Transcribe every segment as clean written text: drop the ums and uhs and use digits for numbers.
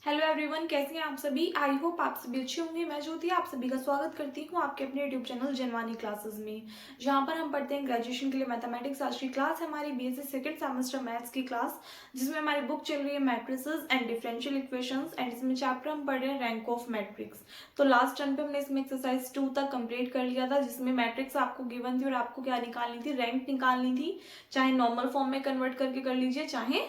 Hello everyone, कैसे हैं आप सभी। आई होप आप सभी अच्छे होंगे। मैं ज्योति आप सभी का स्वागत करती हूँ आपके अपने यूट्यूब चैनल जनवानी क्लासेस में, जहाँ पर हम पढ़ते हैं ग्रेजुएशन के लिए मैथमेटिक्स। आज की क्लास है हमारी बीएससी सेकंड सेमेस्टर मैथ्स की क्लास, जिसमें हमारी बुक चल रही है matrices and differential equations and इसमें चैप्टर हम पढ़ रहे हैं रैंक ऑफ मैट्रिक्स। तो लास्ट टर्म पे हमने इसमें एक्सरसाइज 2 तक कंप्लीट कर लिया था, जिसमें मैट्रिक्स आपको गिवन थी और आपको क्या निकालनी थी, रैंक निकालनी थी। चाहे नॉर्मल फॉर्म में कन्वर्ट करके कर लीजिए, चाहे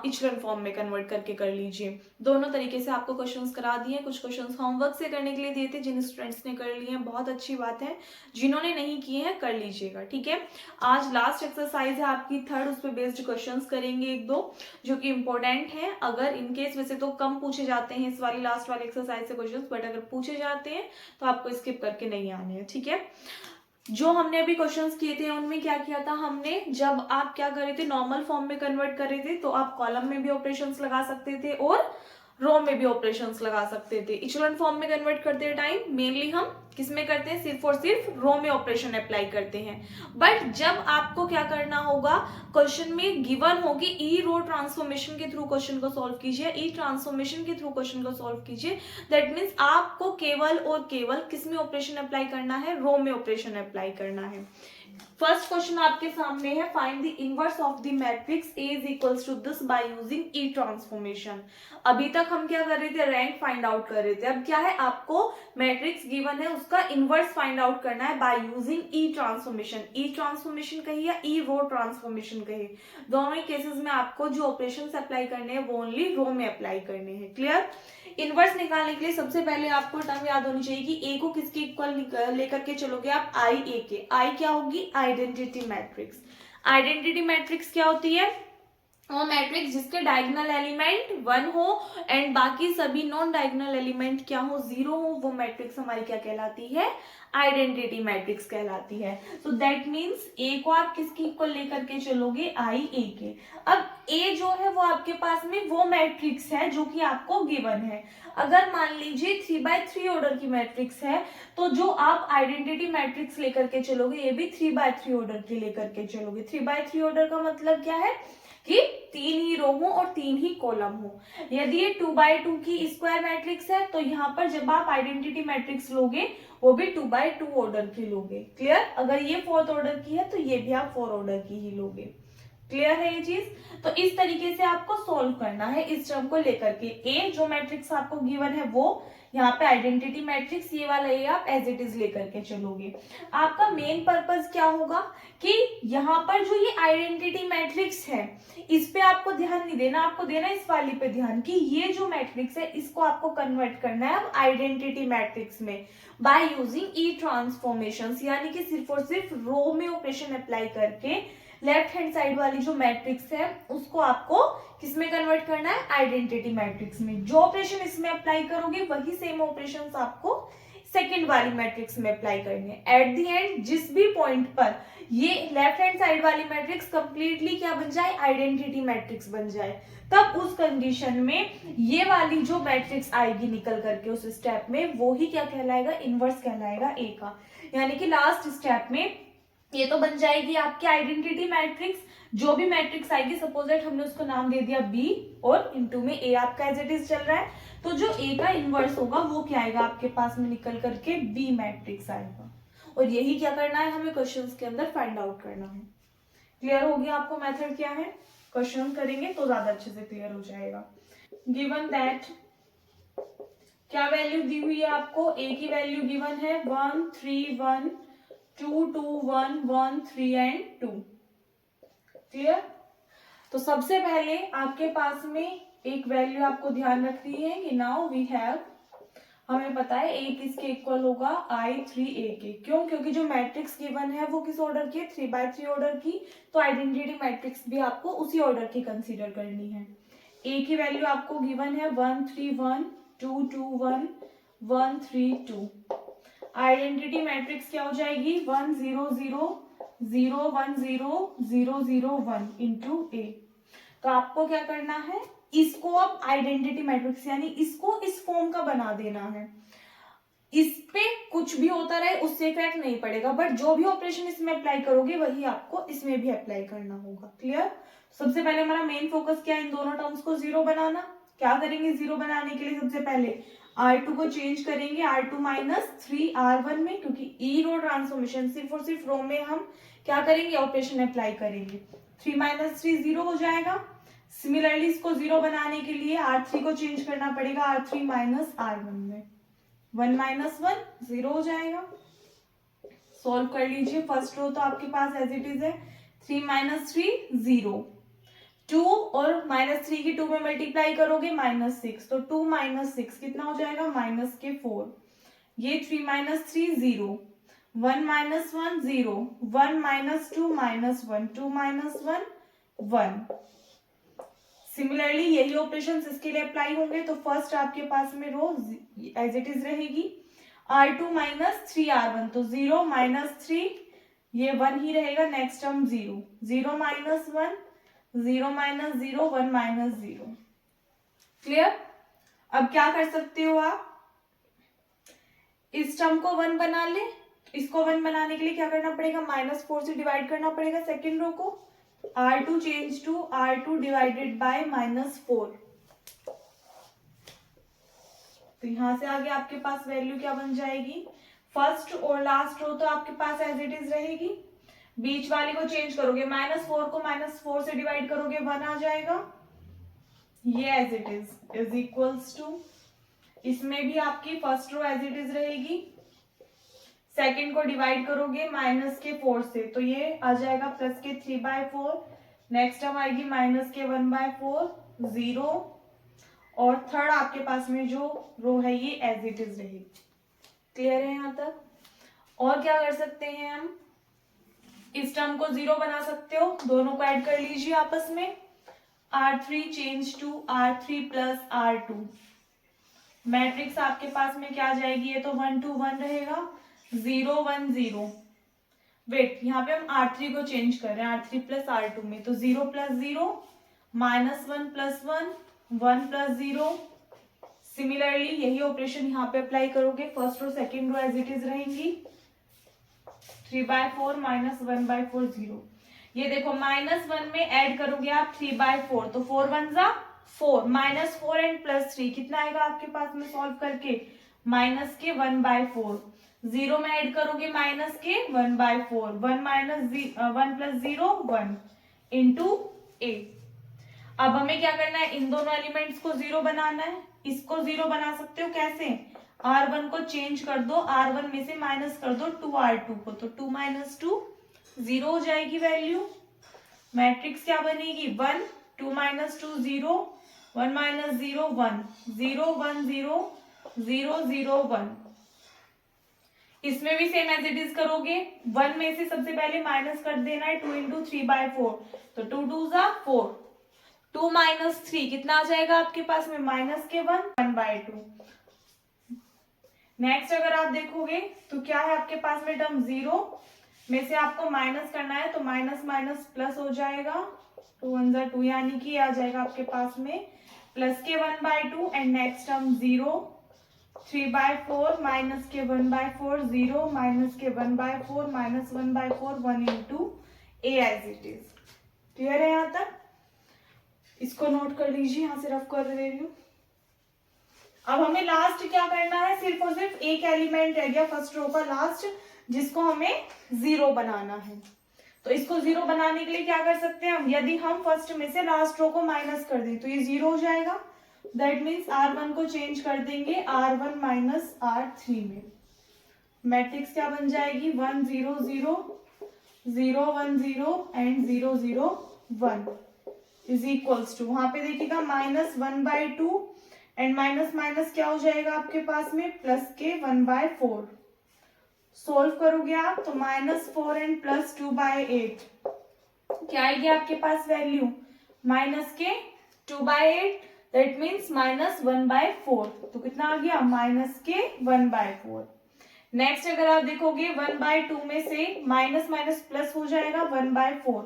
इचलन फॉर्म में कन्वर्ट करके कर लीजिए। दोनों तरीके से आपको क्वेश्चंस करा दिए। कुछ क्वेश्चंस होमवर्क से करने के लिए दिए थे, जिन स्टूडेंट्स ने कर लिए हैं बहुत अच्छी बात है, जिन्होंने नहीं किए हैं कर लीजिएगा, ठीक है। आज लास्ट एक्सरसाइज है आपकी थर्ड, उस पर बेस्ड क्वेश्चंस करेंगे एक दो जो कि इंपॉर्टेंट है। अगर इनकेस वैसे तो कम पूछे जाते हैं इस वाली लास्ट वाली एक्सरसाइज से क्वेश्चंस, बट अगर पूछे जाते हैं तो आपको स्किप करके नहीं आने हैं, ठीक है। जो हमने अभी क्वेश्चंस किए थे उनमें क्या किया था हमने, जब आप क्या कर रहे थे, नॉर्मल फॉर्म में कन्वर्ट कर रहे थे तो आप कॉलम में भी ऑपरेशंस लगा सकते थे और रो में भी ऑपरेशंस लगा सकते थे। इचेलॉन फॉर्म में कन्वर्ट करते टाइम मेनली हम किस में करते हैं, सिर्फ और सिर्फ रो में ऑपरेशन अप्लाई करते हैं। बट जब आपको क्या करना होगा, क्वेश्चन में गिवन होगी ई रो ट्रांसफॉर्मेशन के थ्रू क्वेश्चन को सॉल्व कीजिए, ई ट्रांसफॉर्मेशन के थ्रू क्वेश्चन को सॉल्व कीजिए। दैट मीन्स आपको केवल और केवल किस में ऑपरेशन अप्लाई करना है, रो में ऑपरेशन अप्लाई करना है। फर्स्ट क्वेश्चन आपके सामने है, find the inverse of the matrix A is equals to this by using E transformation. अभी तक हम क्या कर रहे थे, रैंक फाइंड आउट कर रहे थे। अब क्या है, आपको मैट्रिक्स गिवन है उसका इनवर्स फाइंड आउट करना है बाय यूजिंग ई ट्रांसफॉर्मेशन। ई ट्रांसफॉर्मेशन कही या ई रो ट्रांसफॉर्मेशन कही, दोनों ही केसेस में आपको जो ऑपरेशंस अप्लाई करने हैं वो ओनली रो में अप्लाई करने हैं। क्लियर। इनवर्स निकालने के लिए सबसे पहले आपको टर्म याद होनी चाहिए कि ए को किसके इक्वल लेकर के चलोगे आप, आई ए के। आई क्या होगी, आइडेंटिटी मैट्रिक्स। आइडेंटिटी मैट्रिक्स क्या होती है, वो मैट्रिक्स जिसके डायगोनल एलिमेंट 1 हो एंड बाकी सभी नॉन डायगोनल एलिमेंट क्या हो, 0 हो, वो मैट्रिक्स हमारी क्या कहलाती है, आइडेंटिटी मैट्रिक्स कहलाती है। सो दैट मीन्स ए को आप किसकी इक्वल लेकर के चलोगे, आई ए के। अब ए जो है वो आपके पास में वो मैट्रिक्स है जो कि आपको गिवन है। अगर मान लीजिए 3x3 ऑर्डर की मैट्रिक्स है, तो जो आप आइडेंटिटी मैट्रिक्स लेकर के चलोगे ये भी 3x3 ऑर्डर की लेकर के चलोगे। 3x3 ऑर्डर का मतलब क्या है कि 3 ही रो हो और 3 ही कॉलम हो। यदि ये 2x2 की स्क्वायर मैट्रिक्स है तो यहाँ पर जब आप आइडेंटिटी मैट्रिक्स लोगे वो भी 2x2 ऑर्डर की लोगे। क्लियर। अगर ये 4th ऑर्डर की है तो ये भी आप 4 ऑर्डर की ही लोगे। क्लियर है ये चीज। तो इस तरीके से आपको सॉल्व करना है इस टर्म को लेकर के। ए जो मैट्रिक्स आपको गिवन है वो, यहाँ पे आइडेंटिटी मैट्रिक्स ये वाला ए आप एज इट इज लेकर के चलोगे। आपका मेन पर्पस क्या होगा कि यहाँ पर जो ये आइडेंटिटी मैट्रिक्स है इस पे आपको ध्यान नहीं देना, आपको देना इस वाली पे ध्यान कि ये जो मैट्रिक्स है इसको आपको कन्वर्ट करना है अब आइडेंटिटी मैट्रिक्स में बाय यूजिंग ई ट्रांसफॉर्मेशन, यानी कि सिर्फ और सिर्फ रो में ऑपरेशन अप्लाई करके लेफ्ट हैंड साइड वाली जो मैट्रिक्स है उसको आपको किसमें कन्वर्ट करना है, आइडेंटिटी मैट्रिक्स में। जो ऑपरेशन इसमें अप्लाई करोगे वही सेम ऑपरेशंस आपको सेकंड वाली मैट्रिक्स में अप्लाई करनी है। एट द एंड जिस भी पॉइंट पर ये लेफ्ट हैंड साइड वाली मैट्रिक्स कंप्लीटली क्या बन जाए, आइडेंटिटी मैट्रिक्स बन जाए, तब उस कंडीशन में ये वाली जो मैट्रिक्स आएगी निकल करके उस स्टेप में, वो ही क्या कहलाएगा, इनवर्स कहलाएगा ए का। यानी कि लास्ट स्टेप में ये तो बन जाएगी आपकी आइडेंटिटी मैट्रिक्स। जो भी मैट्रिक्स आएगी, सपोज दैट हमने उसको नाम दे दिया बी और इनटू में ए आपका एज इट इज चल रहा है, तो जो ए का इनवर्स होगा वो क्या आएगा आपके पास में निकल करके, बी मैट्रिक्स आएगा। और यही क्या करना है, हमें क्वेश्चंस के अंदर फाइंड आउट करना है। क्लियर हो गया आपको मेथड क्या है, क्वेश्चन करेंगे तो ज्यादा अच्छे से क्लियर हो जाएगा। गिवन दैट क्या वैल्यू दी हुई है आपको, ए की वैल्यू गिवन है 1 3 1 2 2 1 1 3 एंड 2। क्लियर। तो सबसे पहले आपके पास में एक वैल्यू आपको ध्यान रखनी है कि नाउ वी हैव, हमें पता है ए किसके इक्वल होगा, आई 3 ए के। क्यों, क्योंकि जो मैट्रिक्स गिवन है वो किस ऑर्डर की है, 3x3 ऑर्डर की, तो आइडेंटिटी मैट्रिक्स भी आपको उसी ऑर्डर की कंसीडर करनी है। ए की वैल्यू आपको गिवन है 1 3 1 2 2 1 1 3 2। आइडेंटिटी मैट्रिक्स क्या हो जाएगी, 1 0 0 0 1 0 0 0 1 इंटू ए। तो आपको क्या करना है, इसको अब आइडेंटिटी मैट्रिक्स यानी इसको इस फॉर्म का बना देना है। इस पे कुछ भी होता रहे उससे इफेक्ट नहीं पड़ेगा, बट जो भी ऑपरेशन इसमें अप्लाई करोगे वही आपको इसमें भी अप्लाई करना होगा। क्लियर। सबसे पहले हमारा मेन फोकस क्या है, इन दोनों टर्म्स को जीरो बनाना। क्या करेंगे जीरो बनाने के लिए? सबसे पहले R2 को चेंज करेंगे R2 माइनस 3R1 में, क्योंकि ई रो ट्रांसफॉर्मेशन सिर्फ और सिर्फ रो में हम क्या करेंगे? ऑपरेशन अप्लाई करेंगे। 3 माइनस 3 जीरो हो जाएगा। सिमिलरली इसको जीरो बनाने के लिए R3 को चेंज करना पड़ेगा R3 माइनस R1 में। 1 माइनस 1 जीरो हो जाएगा। सॉल्व कर लीजिए। फर्स्ट रो तो आपके पास एज इट इज है। 3 माइनस 3 जीरो। 2 और माइनस 3 की 2 में मल्टीप्लाई करोगे -6, तो 2 माइनस 6 कितना हो जाएगा? -4। ये 3 minus 3 zero. 1 minus 1 zero. 1 minus 2 -1। 2 minus 1 1। Similarly यही ऑपरेशन इसके लिए अप्लाई होंगे, तो फर्स्ट आपके पास में रो एज इट इज रहेगी। R2 माइनस 3R1, तो 0 माइनस 3, ये 1 ही रहेगा। Next term 0। 0 minus 1, 0 minus 0, 1 minus 0। Clear? अब क्या कर सकते हो आप? इस टर्म को 1 बना ले। इसको 1 बनाने के लिए क्या करना पड़ेगा? -4 से डिवाइड करना पड़ेगा सेकेंड रो को। R2 change to R2 divided by -4। तो यहां से आगे आपके पास वैल्यू क्या बन जाएगी? फर्स्ट और लास्ट रो तो आपके पास एज इट इज रहेगी। बीच वाली को चेंज करोगे, -4 को -4 से डिवाइड करोगे 1 आ जाएगा। ये as it is equals to, इसमें भी आपकी first row as it is रहेगी। सेकेंड को डिवाइड करोगे -4 से, तो ये आ जाएगा +3/4। नेक्स्ट टर्म आएगी -1/4 0। और थर्ड आपके पास में जो रो है ये एज इट इज रहेगी। क्लियर है यहाँ तक? और क्या कर सकते हैं हम? इस टर्म को 0 बना सकते हो। दोनों को ऐड कर लीजिए आपस में। R3 change to R3 plus R2। Matrix आपके पास में क्या आ जाएगी? ये तो 1 2 1 रहेगा। 0 1 0। वेट, यहाँ पे हम R3 को चेंज कर रहे हैं R3 प्लस R2 में, तो 0 प्लस 0, -1 प्लस 1, 1 प्लस 0। सिमिलरली यही ऑपरेशन यहाँ पे अप्लाई करोगे। First row second row as it is रहेंगी। 3/4 -1/4 0। ये देखो -1 में ऐड करोगे आप 3/4, तो 4 1 जा 4, -4 एंड +3 कितना आएगा आपके पास में सॉल्व करके? -1/4। 0 में ऐड करोगे -1/4, 1 प्लस 0 1 इंटू a। अब हमें क्या करना है? इन दोनों एलिमेंट्स को 0 बनाना है। इसको 0 बना सकते हो कैसे? R1 को चेंज कर दो, R1 में से माइनस कर दो 2R2 को, तो 2 माइनस 2 0 हो जाएगी वैल्यू। मैट्रिक्स क्या बनेगी? 1 2 माइनस 2 0, 1 माइनस 0 1, 0 1 0, 0 0 1। इसमें भी सेम एज इट इज करोगे। 1 में से सबसे पहले माइनस कर देना है 2 इंटू 3/4, तो 2 2 जा 4। 2 माइनस 3 कितना आ जाएगा आपके पास में? -1 1/2। नेक्स्ट अगर आप देखोगे तो क्या है आपके पास में टर्म? 0 में से आपको माइनस करना है, तो माइनस माइनस प्लस हो जाएगा। 2 1 जा 2, यानी कि आ जाएगा आपके पास में +1/2। And next term 0 3/4 -1/4 0 -1/4 -1/4 1 into a as it is. Clear है यहाँ तक? इसको नोट कर लीजिए, यहां से रफ कर दे रही हूँ। अब हमें लास्ट क्या करना है? सिर्फ और सिर्फ एक एलिमेंट रह गया फर्स्ट रो का लास्ट, जिसको हमें 0 बनाना है। तो इसको 0 बनाने के लिए क्या कर सकते हैं हम? यदि हम फर्स्ट में से लास्ट रो को माइनस कर दें तो ये 0 हो जाएगा। दैट मीन्स R1 को चेंज कर देंगे R1 माइनस R3 में। मैट्रिक्स क्या बन जाएगी? 1 0 0, 0 1 0 एंड 0 0 1 इज इक्वल्स टू, वहां पे देखिएगा -1/2 एंड माइनस माइनस क्या हो जाएगा आपके पास में? +1/4। सोल्व करोगे आप तो -4 एंड +2/8 क्या आएगी आपके पास वैल्यू? -2/8, that means -1/4। तो कितना आ गया? -1/4। नेक्स्ट अगर आप देखोगे 1/2 में से माइनस माइनस प्लस हो जाएगा 1/4।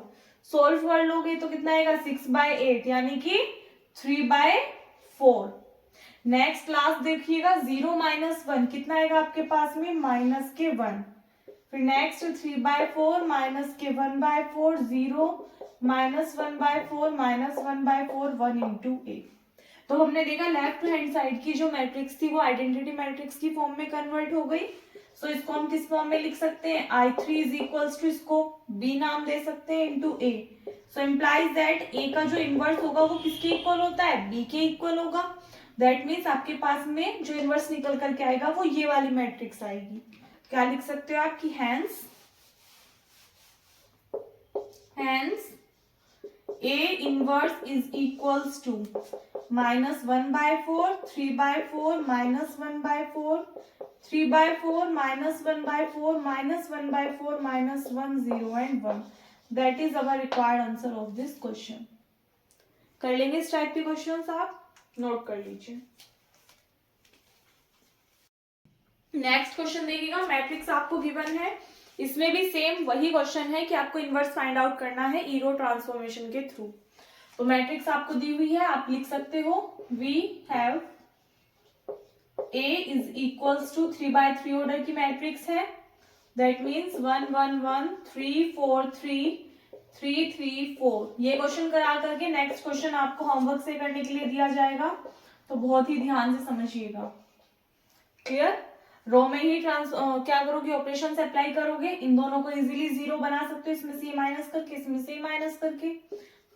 सोल्व कर लोगे तो कितना आएगा? 6/8, यानी कि 3/4। नेक्स्ट लास्ट देखिएगा 0 - 1 कितना आएगा आपके पास में? -1। फिर नेक्स्ट 3/4 -1/4 0 -1/4 -1/4 1 इंटू a। तो हमने देखा लेफ्ट हैंड साइड की जो मैट्रिक्स थी वो आइडेंटिटी मैट्रिक्स की फॉर्म में कन्वर्ट हो गई। सो इसको हम किस फॉर्म में लिख सकते हैं, I3 इज इक्वल्स टू, इसको B नाम दे सकते हैं, into A। So implies that A का जो इनवर्स होगा वो किसके इक्वल होता है, B के इक्वल होगा। दैट मीन्स आपके पास में जो इनवर्स निकल करके आएगा वो ये वाली मैट्रिक्स आएगी। क्या लिख सकते हो आप कि hence A inverse is equals to -1/4, 3/4, -1/4, 3/4, -1/4, -1/4, -1, 0 and 1। That is our required answer of this question। कर लेंगे इस टाइप के क्वेश्चंस, आप नोट कर लीजिए। नेक्स्ट क्वेश्चन देखिएगा, मैट्रिक्स आपको गिवन है, इसमें भी सेम वही क्वेश्चन है कि आपको इनवर्स फाइंड आउट करना है ईरो ट्रांसफॉर्मेशन के थ्रू। तो मैट्रिक्स आपको दी हुई है, आप लिख सकते हो we have A is equals to 3/3 order की मैट्रिक्स है। That means 1 1 1 3 4 3 3 3 4। ये क्वेश्चन करा करके नेक्स्ट क्वेश्चन आपको होमवर्क से करने के लिए दिया जाएगा, तो बहुत ही ध्यान से समझिएगा। क्लियर? रो में ही क्या करोगे, ऑपरेशन अप्लाई करोगे, इन दोनों को इजीली 0 बना सकते हो, इसमें से माइनस करके, इसमें से माइनस करके।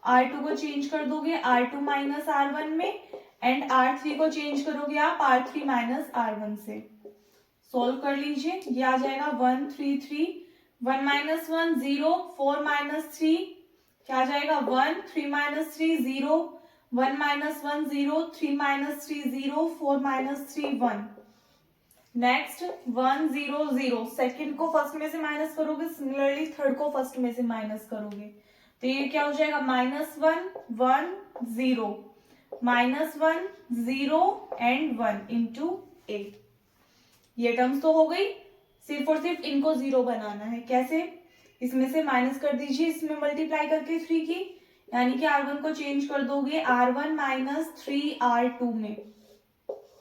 R2 को चेंज कर दोगे R2 माइनस R1 में, एंड R3 को चेंज करोगे आप R3 माइनस R1 से। सोल्व कर लीजिए, ये आ जाएगा 1 3 3, 1 माइनस 1 0, 4 माइनस 3 क्या आ जाएगा 1, 3 minus 3 0, 1 minus 1 0, 3 minus 3 0, 4 minus 3 1। Next 1 0 0, second को फर्स्ट में से माइनस करोगे, सिमिलरली थर्ड को फर्स्ट में से माइनस करोगे, तो ये क्या हो जाएगा -1 1 0, -1 0 एंड 1 इंटू A। ये टर्म्स तो हो गई, सिर्फ और सिर्फ इनको 0 बनाना है। कैसे, इसमें से माइनस कर दीजिए, इसमें मल्टीप्लाई करके 3 की, यानी कि R1 को चेंज कर दोगे R1 माइनस 3 R2 में।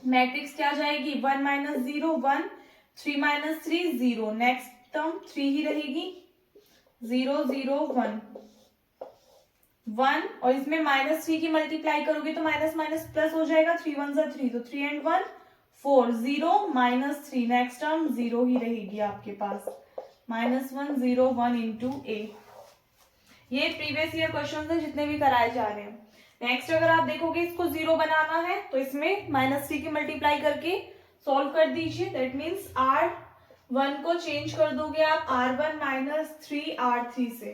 मैट्रिक्स क्या जाएगी 1 माइनस 0 1, 3 माइनस 3 0, नेक्स्ट टर्म 3 ही रहेगी, 0 0 1 1, और इसमें -3 की मल्टीप्लाई करोगे तो माइनस माइनस प्लस हो जाएगा, 3 1 3, तो 3 एंड 1 4, 0 -3, नेक्स्ट टर्म 0 ही रहेगी आपके पास, -1 0 1 इंटू A। ये प्रीवियस ईयर क्वेश्चन है जितने भी कराए जा रहे हैं। नेक्स्ट अगर आप देखोगे इसको 0 बनाना है तो इसमें -3 की मल्टीप्लाई करके सॉल्व कर दीजिए। दैट मीन्स R1 को चेंज कर दोगे आप R1 माइनस 3 R3 से,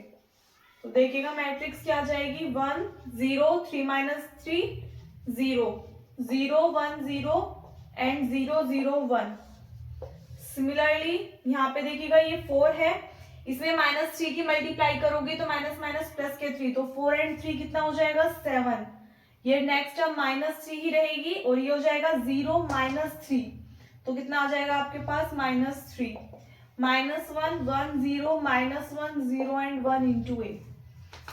तो देखिएगा मैट्रिक्स क्या आ जाएगी 1 0 3 माइनस 3 0 0 1 0 एंड 0 0 1। सिमिलरली यहाँ पे देखिएगा ये 4 है, इसमें -3 की मल्टीप्लाई करोगे तो माइनस माइनस प्लस के 3, तो 4 एंड 3 कितना हो जाएगा 7। ये नेक्स्ट टर्म -3 ही रहेगी, और ये हो जाएगा 0 -3, तो कितना आ जाएगा आपके पास -3, -1 1 0 -1 0 एंड 1 इंटू A।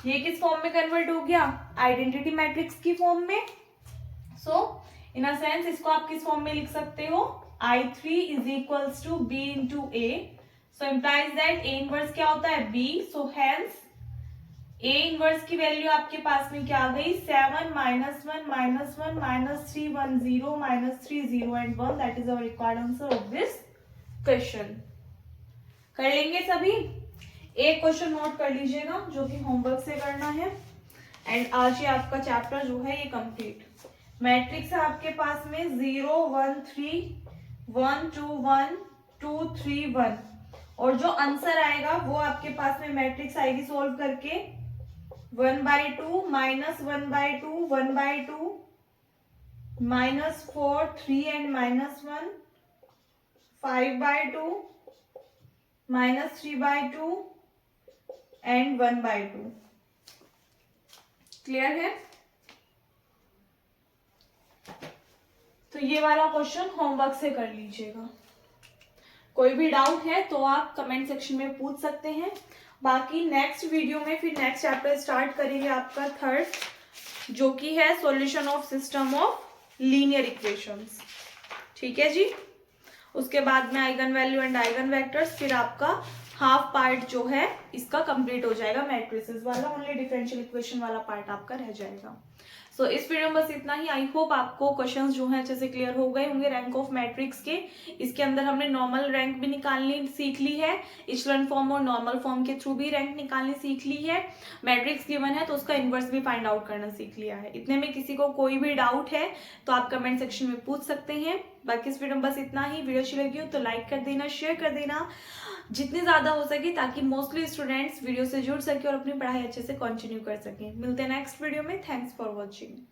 ये किस फॉर्म में कन्वर्ट हो गया, आइडेंटिटी मैट्रिक्स की फॉर्म में। सो इन अ सेंस इसको आप किस फॉर्म में लिख सकते हो, I3 is equals to B into A। So implies that A inverse क्या होता है B, so hence A inverse की वैल्यू आपके पास में क्या आ गई 7 -1 -1 -3 1 0 -3 0 and 1। That is our required answer of this question. कर लेंगे सभी, एक क्वेश्चन नोट कर लीजिएगा जो कि होमवर्क से करना है, एंड आज ये आपका चैप्टर जो है ये कंप्लीट। मैट्रिक्स है आपके पास में 0 1 3 1 2 1 2 3 1, और जो आंसर आएगा वो आपके पास में मैट्रिक्स आएगी सॉल्व करके 1/2 -1/2 1/2 -4 3 एंड -1 5/2 -3/2 एंड 1/2। क्लियर है? तो ये वाला क्वेश्चन होमवर्क से कर लीजिएगा। कोई भी डाउट है तो आप कमेंट सेक्शन में पूछ सकते हैं। बाकी नेक्स्ट वीडियो में फिर नेक्स्ट चैप्टर स्टार्ट करेंगे आपका थर्ड, जो कि है solution of system of linear equations. ठीक है जी। उसके बाद में eigen value and eigen vectors, फिर आपका हाफ पार्ट जो है इसका कंप्लीट हो जाएगा मैट्रिसेस वाला, ओनली डिफरेंशियल इक्वेशन वाला पार्ट आपका रह जाएगा। सो इस वीडियो में बस इतना ही। आई होप आपको क्वेश्चंस जो हैं अच्छे से क्लियर हो गए होंगे रैंक ऑफ मैट्रिक्स के। इसके अंदर हमने नॉर्मल रैंक भी निकालनी सीख ली है, इचेलॉन फॉर्म और नॉर्मल फॉर्म के थ्रू भी रैंक निकालनी सीख ली है। मैट्रिक्स गिवन है तो उसका इनवर्स भी फाइंड आउट करना सीख लिया है। इतने में किसी को कोई भी डाउट है तो आप कमेंट सेक्शन में पूछ सकते हैं। बाकी इस वीडियो में बस इतना ही। वीडियो अच्छी लगी हो तो लाइक कर देना, शेयर कर देना जितनी ज्यादा हो सके, ताकि मोस्टली स्टूडेंट्स वीडियो से जुड़ सके और अपनी पढ़ाई अच्छे से कंटिन्यू कर सकें। मिलते हैं नेक्स्ट वीडियो में। Thanks for watching.